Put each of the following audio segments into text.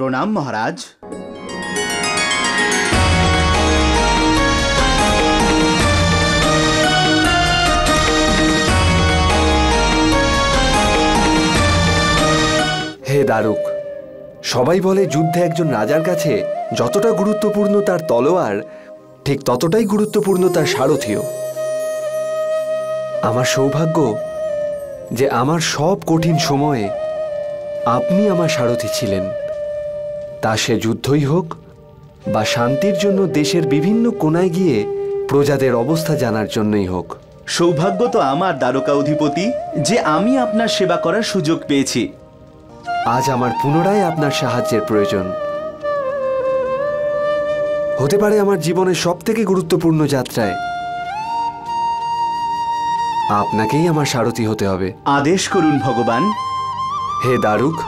প্রণাম মহারাজ। হে দারুক, সবাই বলে যুদ্ধে একজন রাজার কাছে যতটা গুরুত্বপূর্ণ তার তলোয়ার, ঠিক ততটাই গুরুত্বপূর্ণ তার সারথিও। আমার সৌভাগ্য যে আমার সব কঠিন সময়ে আপনি আমার সারথি ছিলেন, তা সে যুদ্ধই হোক বা শান্তির জন্য দেশের বিভিন্ন কোণায় গিয়ে প্রজাদের অবস্থা জানার জন্যই হোক। সৌভাগ্য তো আমার দ্বারকা অধিপতি যে আমি আপনার সেবা করার সুযোগ পেয়েছি। আজ আমার পুনরায় আপনার সাহায্যের প্রয়োজন। হতে পারে আমার জীবনের সবথেকে গুরুত্বপূর্ণ যাত্রায় আপনাকেই আমার সারথি হতে হবে। আদেশ করুন ভগবান। হে দারুক,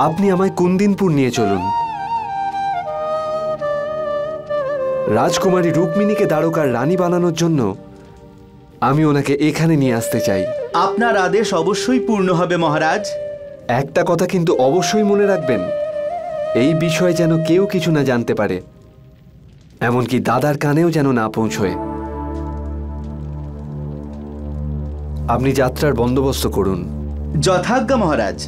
আপনি আমায় কুন্দিনপুর নিয়ে চলুন। রাজকুমারী রুক্মিণীকে দ্বারকার রানী বানানোর জন্য আমি ওনাকে এখানে নিয়ে আসতে চাই। আপনার আদেশ অবশ্যই পূর্ণ হবে মহারাজ। একটা কথা কিন্তু অবশ্যই মনে রাখবেন, এই বিষয়ে যেন কেউ কিছু না জানতে পারে, এমনকি দাদার কানেও যেন না পৌঁছয়। আপনি যাত্রার বন্দোবস্ত করুন। যথাজ্ঞা মহারাজ।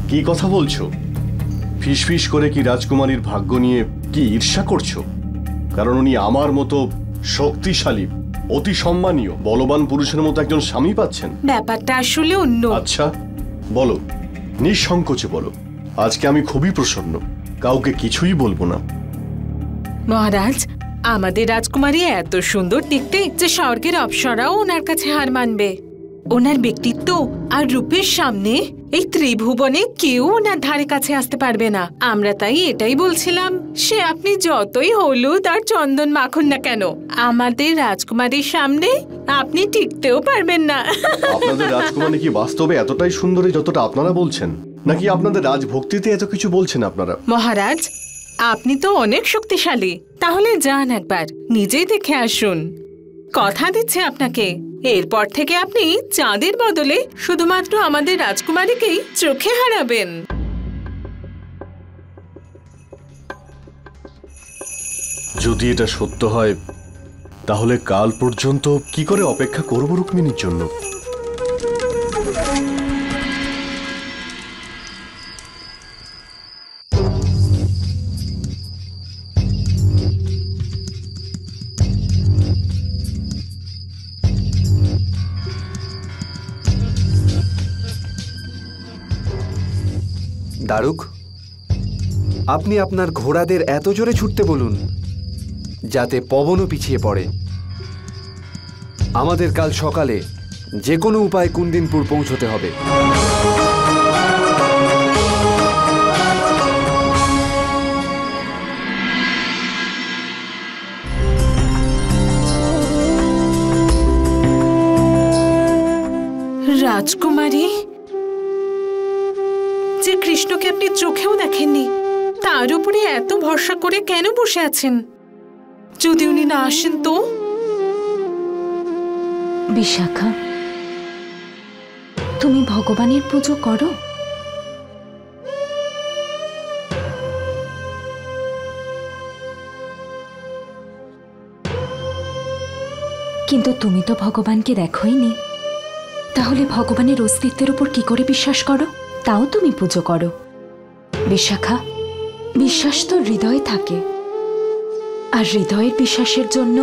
কি কথা বলছো? ফিসফিস করে কি রাজকুমারীর ভাগ্য নিয়ে কি ঈর্ষা করছো? কারণ উনি আমার মতো শক্তিশালী, অতি সম্মানীয়, বলবান পুরুষের মতো একজন স্বামী পাচ্ছেন। ব্যাপারটা আসলে অন্য। আচ্ছা বলো, নিঃসংকোচে বলো। আজকে আমি খুবই প্রসন্ন, কাউকে কিছুই বলবো না। মহারাজ, আমাদের রাজকুমারী এত সুন্দর দেখতে যে স্বর্গের অপ্সরাও ওনার কাছে হার মানবে। ওনার ব্যক্তিত্ব আর রূপের সামনে এই ত্রিভুবনে কেউ ওনার ধারে কাছে আসতে পারবে না। আমরা তাই এটাই বলছিলাম, সে আপনি যতই হলুদ আর চন্দন মাখুন না কেন, আমাদের রাজকুমারীর সামনে আপনি টিকতেও পারবেন না। আপনাদের রাজকুমারী কি বাস্তবে এতটাই সুন্দরী যতটা আপনারা বলছেন, নাকি আপনাদের রাজভক্তিতে এত কিছু বলছেন আপনারা? মহারাজ, আপনি তো অনেক শক্তিশালী, তাহলে যান একবার নিজেই দেখে আসুন। কথা দিচ্ছে আপনাকে, এরপর থেকে আপনি চাঁদের বদলে শুধুমাত্র আমাদের রাজকুমারীকেই চোখে হারাবেন। যদি এটা সত্য হয় তাহলে কাল পর্যন্ত কি করে অপেক্ষা করব রুক্মিণীর জন্য? দারুক, আপনি আপনার ঘোড়াদের এত জোরে ছুটতে বলুন যাতে পবনও পিছিয়ে পড়ে। আমাদের কাল সকালে যে কোনো উপায়ে কুন্দিনপুর পৌঁছতে হবে। রাজকুমারী, যে কৃষ্ণকে আপনি চোখেও দেখেননি, তার উপরে এত ভরসা করে কেন বসে আছেন? যদি উনি না আসেন তো? বিশাখা, তুমি ভগবানের পুজো করো? কিন্তু তুমি তো ভগবানকে দেখোইনি, তাহলে ভগবানের অস্তিত্বের উপর কি করে বিশ্বাস করো? তাও তুমি পুজো করো। বিশাখা, বিশ্বাস তো হৃদয়ে থাকে, আর হৃদয়ের বিশ্বাসের জন্য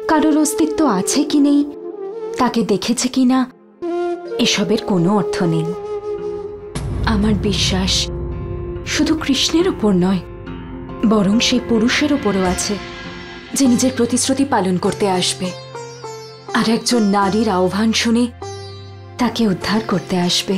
কারোর অস্তিত্ব আছে কি নেই, তাকে দেখেছে কি না, এসবের কোনো অর্থ নেই। আমার বিশ্বাস শুধু কৃষ্ণের উপর নয়, বরং সেই পুরুষের উপরও আছে যে নিজের প্রতিশ্রুতি পালন করতে আসবে আর একজন নারীর আহ্বান শুনে তাকে উদ্ধার করতে আসবে।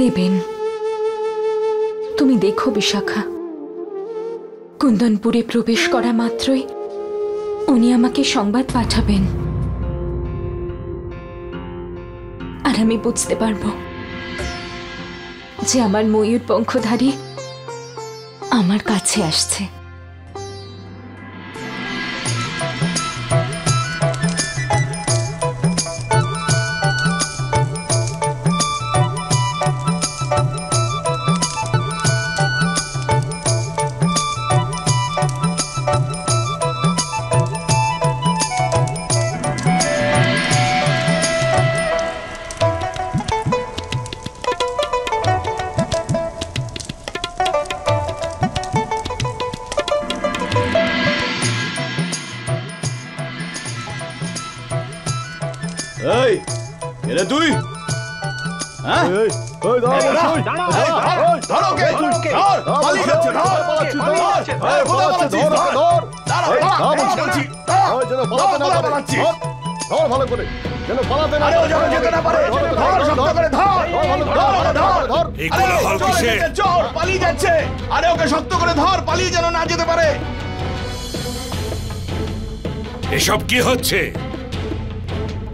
দেবেন। তুমি দেখো বিশাখা, কুন্দনপুরে প্রবেশ করা মাত্রই উনি আমাকে সংবাদ পাঠাবেন, আর আমি বুঝতে পারবো যে আমার ময়ূর পঙ্খধারী আমার কাছে আসছে। এই এরে তুই হ্যাঁ ধর ওকে ধর পালিয়ে যাচ্ছে ধর ভালো করে যেন পালাতে না পারে। এই কোলাহল কিসের? চোর পালিয়ে যাচ্ছে, আরে ওকে শক্ত করে ধর, পালিয়ে যেন না যেতে পারে। এসব কি হচ্ছে?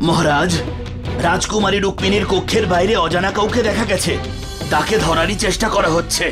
মহারাজ, রাজকুমারী রুক্মিণীর কক্ষের বাইরে অজানা কাউকে দেখা গেছে, তাকে ধরারই চেষ্টা করা হচ্ছে।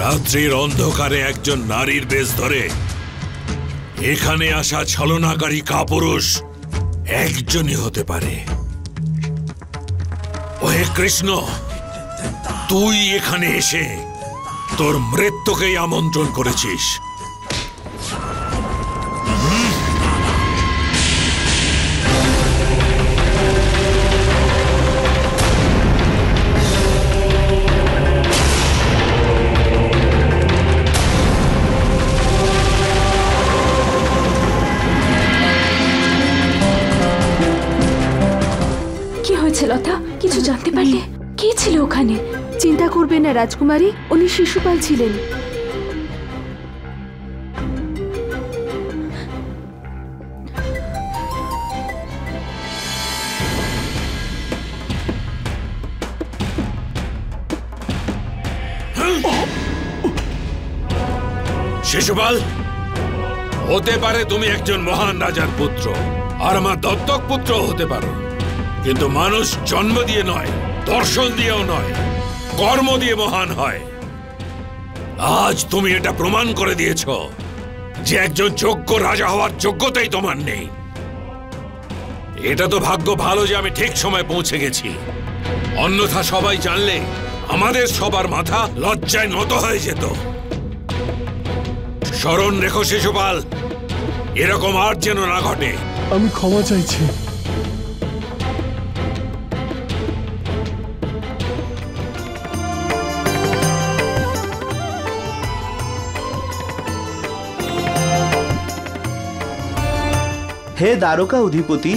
রাত্রির অন্ধকারে একজন নারীর বেশ ধরে এখানে আসা ছলনাকারী কাপুরুষ একজনই হতে পারে। ওহে কৃষ্ণ, তুই এখানে এসে তোর মৃত্যুকেই আমন্ত্রণ করেছিস। লতা, কিছু জানতে পারলে? কে ছিল ওখানে? চিন্তা করবেন না রাজকুমারী, উনি শিশুপাল ছিলেন। শিশুপাল, হতে পারে তুমি একজন মহান রাজার পুত্র, আর আমার দত্তক পুত্র হতে পারো, কিন্তু মানুষ জন্ম দিয়ে নয়, দর্শন দিয়েও নয়, কর্ম দিয়ে মহান হয়। আজ তুমি এটা প্রমাণ করে দিয়েছ যে একজন যোগ্য রাজা হওয়ার যোগ্যতাই তোমার নেই। এটা তো ভাগ্য ভালো যে আমি ঠিক সময় পৌঁছে গেছি, অন্যথা সবাই জানলে আমাদের সবার মাথা লজ্জায় নত হয়ে যেত। স্মরণ রেখো শিশুপাল, এরকম আর যেন না ঘটে। আমি ক্ষমা চাইছি। হে দ্বারকা অধিপতি,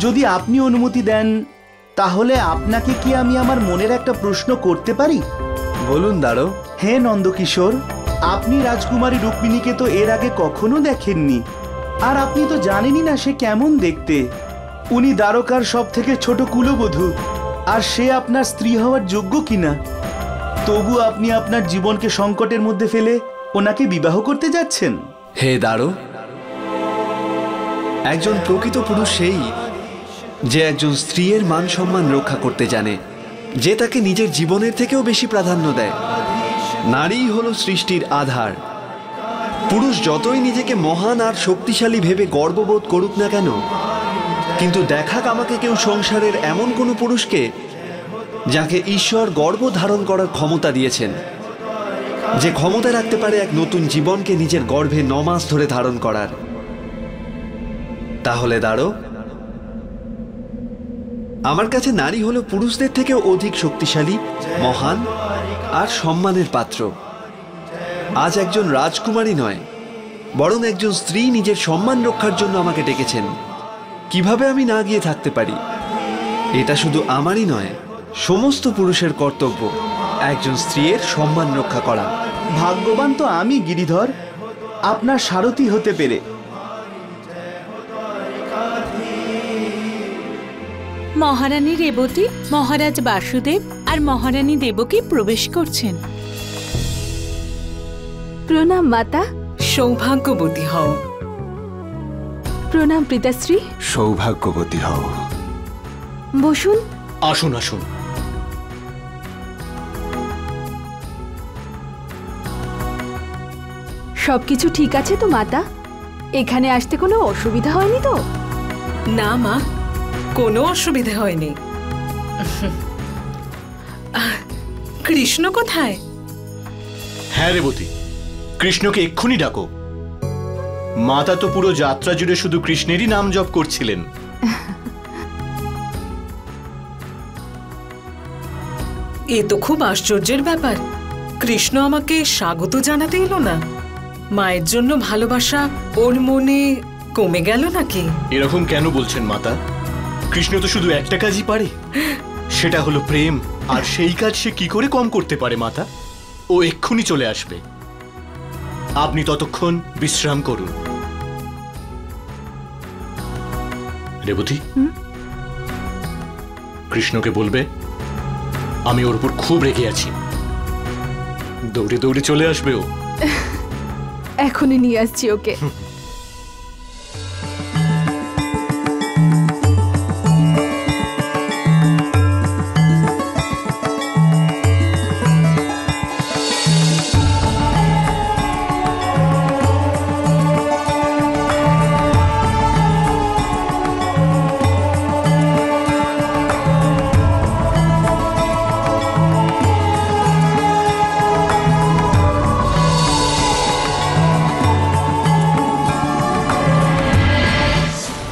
যদি আপনি অনুমতি দেন তাহলে আপনাকে কি আমি আমার মনের একটা প্রশ্ন করতে পারি? বলুন দাঁড়ো। হে নন্দকিশোর, আপনি রাজকুমারী রুক্মিণীকে তো এর আগে কখনো দেখেননি, আর আপনি তো জানেনই না সে কেমন দেখতে। উনি দ্বারকার সব থেকে ছোট কুলবধূ, আর সে আপনার স্ত্রী হওয়ার যোগ্য কিনা। তবু আপনি আপনার জীবনকে সংকটের মধ্যে ফেলে ওনাকে বিবাহ করতে যাচ্ছেন। হে দাঁড়ো, একজন প্রকৃত পুরুষ সেই যে একজন স্ত্রীর মান সম্মান রক্ষা করতে জানে, যে তাকে নিজের জীবনের থেকেও বেশি প্রাধান্য দেয়। নারীই হলো সৃষ্টির আধার। পুরুষ যতই নিজেকে মহান আর শক্তিশালী ভেবে গর্ববোধ করুক না কেন, কিন্তু দেখাক আমাকে কেউ সংসারের এমন কোনো পুরুষকে যাকে ঈশ্বর গর্ভ ধারণ করার ক্ষমতা দিয়েছেন, যে ক্ষমতা রাখতে পারে এক নতুন জীবনকে নিজের গর্ভে 9 মাস ধরে ধারণ করার। তাহলে দাঁড়ো, আমার কাছে নারী হলো পুরুষদের থেকেও অধিক শক্তিশালী, মহান আর সম্মানের পাত্র। আজ একজন রাজকুমারী নয়, বরং একজন স্ত্রী নিজের সম্মান রক্ষার জন্য আমাকে ডেকেছেন। কিভাবে আমি না গিয়ে থাকতে পারি? এটা শুধু আমারই নয়, সমস্ত পুরুষের কর্তব্য একজন স্ত্রীর সম্মান রক্ষা করা। ভাগ্যবান তো আমি গিরিধর, আপনার সারথি হতে পেরে। মহারানী রেবতী, মহারাজ বাসুদেব আর মহারানী দেবকী প্রবেশ করছেন। প্রণাম মাতা। সৌভাগ্যবতী হও। প্রণাম পিতাশ্রী। সৌভাগ্যবতী হও। বসুন। আসুন আসুন। সবকিছু ঠিক আছে তো মাতা? এখানে আসতে কোনো অসুবিধা হয়নি তো? না মা, কোনো অসুবিধা হয়নি। কৃষ্ণ কোথায়? হ্যাঁ রেবতী, কৃষ্ণকে এক্ষুনি ডাকো। মাতা তো পুরো যাত্রা জুড়ে শুধু কৃষ্ণেরই নাম জপ করছিলেন। এ তো খুব আশ্চর্যের ব্যাপার। কৃষ্ণ আমাকে স্বাগত জানাতে এলো না। মায়ের জন্য ভালোবাসা ওর মনে কমে গেল নাকি? এরকম কেন বলছেন মাতা? কৃষ্ণ তো শুধু একটা কাজই পারে, সেটা হলো প্রেম। আর সেই কাজ সে কি করে কম করতে পারে মাতা? ও এক্ষুনি চলে আসবে, আপনি ততক্ষণ বিশ্রাম করুন। রেবতী, কৃষ্ণকে বলবে আমি ওর উপর খুব রেগে আছি। দৌড়ে দৌড়ে চলে আসবে ও। এখনই নিয়ে আসছি ওকে।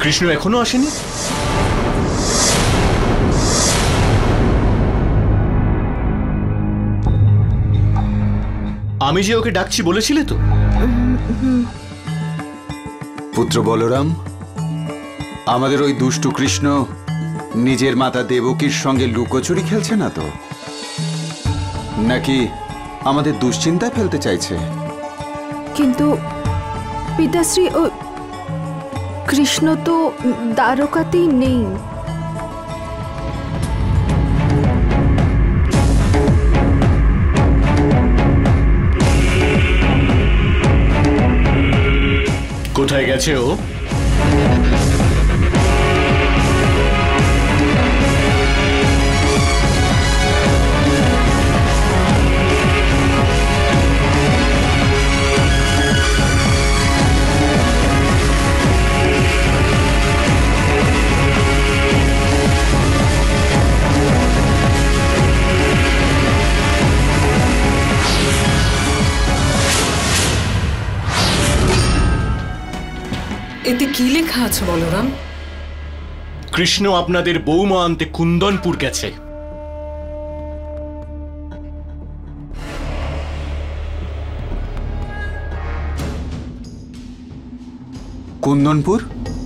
কৃষ্ণ এখনো আসেনি? আমি যে ওকে ডাকছি বলেছিলে তো? পুত্র বলরাম, আমাদের ওই দুষ্টু কৃষ্ণ নিজের মাতা দেবকীর সঙ্গে লুকোচুরি খেলছে না তো? নাকি আমাদের দুশ্চিন্তায় ফেলতে চাইছে? কিন্তু পিতাশ্রী, ও কৃষ্ণ তো দ্বারকাতেই নেই। কোথায় গেছে ও? এতে কি লেখা আছে বলরাম? কৃষ্ণ আপনাদের বৌমা আনতে কুন্দনপুর গেছে। কুন্দনপুর?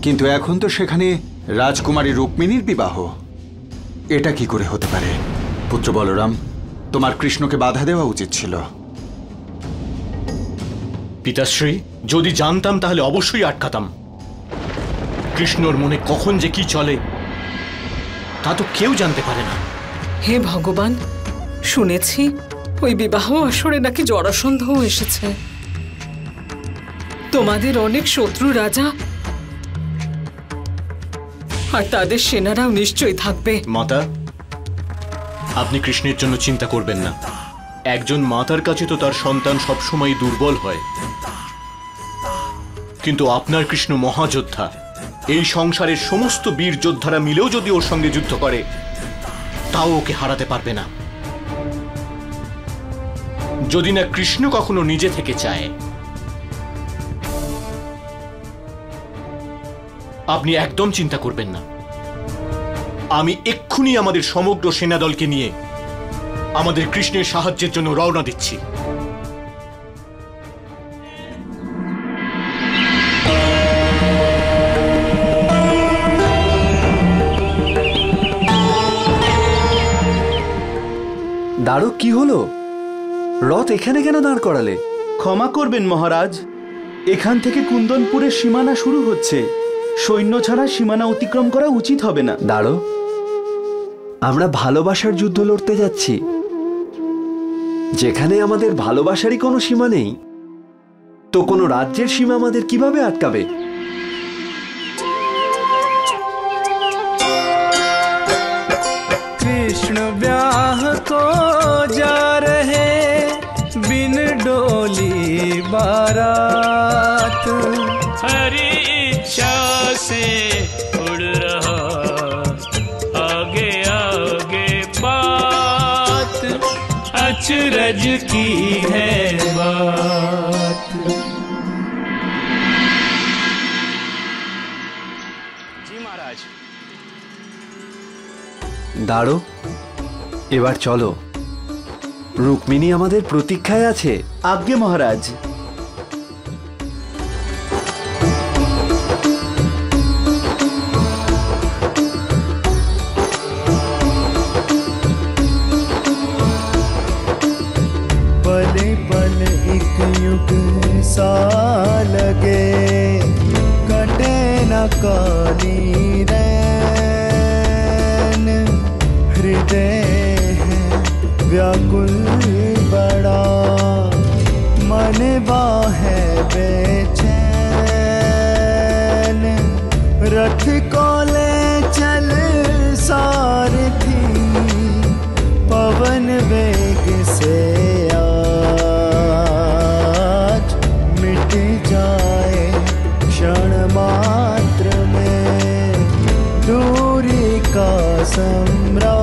কিন্তু এখন তো সেখানে রাজকুমারী রুক্মিণীর বিবাহ। এটা কি করে হতে পারে? পুত্র বলরাম, তোমার কৃষ্ণকে বাধা দেওয়া উচিত ছিল। পিতাশ্রী, যদি জানতাম তাহলে অবশ্যই আটকাতাম। কৃষ্ণর মনে কখন যে কি চলে তা তো কেউ জানতে পারে না। হে ভগবান, শুনেছি ওই বিবাহ আসরে নাকি জরাসন্ধও এসেছে। তোমাদের অনেক শত্রু রাজা আর তাদের সেনারাও নিশ্চয়ই থাকবে। মাতা, আপনি কৃষ্ণের জন্য চিন্তা করবেন না। একজন মাতার কাছে তো তার সন্তান সবসময় দুর্বল হয়, কিন্তু আপনার কৃষ্ণ মহাযোদ্ধা। এই সংসারের সমস্ত বীর যোদ্ধারা মিলেও যদি ওর সঙ্গে যুদ্ধ করে তাও ওকে হারাতে পারবে না, যদি না কৃষ্ণ কখনো নিজে থেকে চায়। আপনি একদম চিন্তা করবেন না। আমি এক্ষুনি আমাদের সমগ্র সেনাদলকে নিয়ে আমাদের কৃষ্ণের সাহায্যের জন্য রওনা দিচ্ছি। দাঁড়ো, কি হলো? রথ এখানে কেন দাঁড় করালে? ক্ষমা করবেন মহারাজ, এখান থেকে কুন্দনপুরের সীমানা শুরু হচ্ছে। সৈন্য ছাড়া সীমানা অতিক্রম করা উচিত হবে না। দাঁড়ো, আমরা ভালোবাসার যুদ্ধ লড়তে যাচ্ছি। যেখানে আমাদের ভালোবাসারই কোনো সীমা নেই, তো কোনো রাজ্যের সীমা আমাদের কিভাবে আটকাবে? कृष्ण ब्याह को जा रहे बिन डोली बारात, हरी इच्छा से उड़ रहा आगे आगे बात, अचरज की है बात। जी महाराज। দাঁড়ো, এবার চলো। রুক্মিণী আমাদের প্রতীক্ষায় আছে। আজ্ঞে মহারাজ। पले पल एक युग सा लगे, कटे न काली रैन, हृदय है व्याकुल बड़ा, मन बाहे बेचैन, रथ को ले चल सारथी, पवन वेग से आज मिट जाए क्षण मात्र में दूरी का सम्राट।